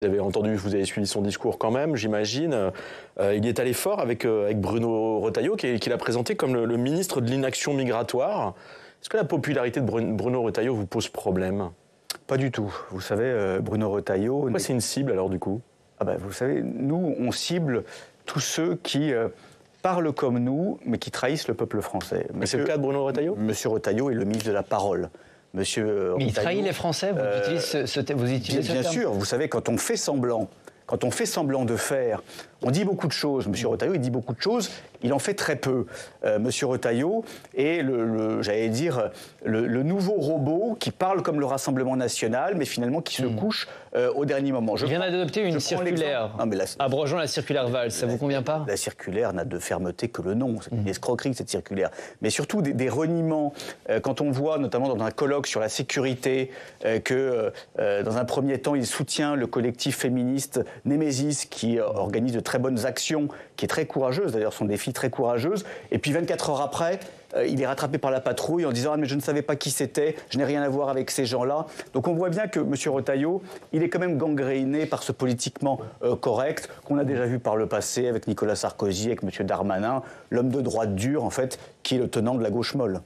Vous avez suivi son discours quand même, j'imagine. Il y est allé fort avec Bruno Retailleau, qu'il a présenté comme le ministre de l'inaction migratoire. Est-ce que la popularité de Bruno Retailleau vous pose problème? Pas du tout. Vous savez, Bruno Retailleau... Pourquoi c'est une cible alors du coup? Vous savez, nous, on cible tous ceux qui parlent comme nous, mais qui trahissent le peuple français. C'est le cas de Bruno Retailleau? Monsieur Retailleau est le ministre de la parole. Monsieur Mais il trahit les Français, vous utilisez ce terme? Bien sûr, vous savez, quand on fait semblant de faire, on dit beaucoup de choses. Monsieur Retailleau, il dit beaucoup de choses, il en fait très peu. Monsieur Retailleau est, j'allais dire, le nouveau robot qui parle comme le Rassemblement national, mais finalement qui se couche au dernier moment. Il vient d'adopter une circulaire abrogeant la circulaire Valls. Ça vous convient pas? La circulaire n'a de fermeté que le nom. C'est une escroquerie, cette circulaire. Mais surtout des reniements. Quand on voit, notamment dans un colloque sur la sécurité, que dans un premier temps, il soutient le collectif féministe Némésis, qui organise de très bonnes actions, qui est très courageuse, d'ailleurs son défi très courageuse, et puis 24 heures après, il est rattrapé par la patrouille en disant « Ah mais je ne savais pas qui c'était, je n'ai rien à voir avec ces gens-là ». Donc on voit bien que M. Retailleau, il est quand même gangréné par ce politiquement correct, qu'on a déjà vu par le passé avec Nicolas Sarkozy, avec M. Darmanin, l'homme de droite dure en fait, qui est le tenant de la gauche molle.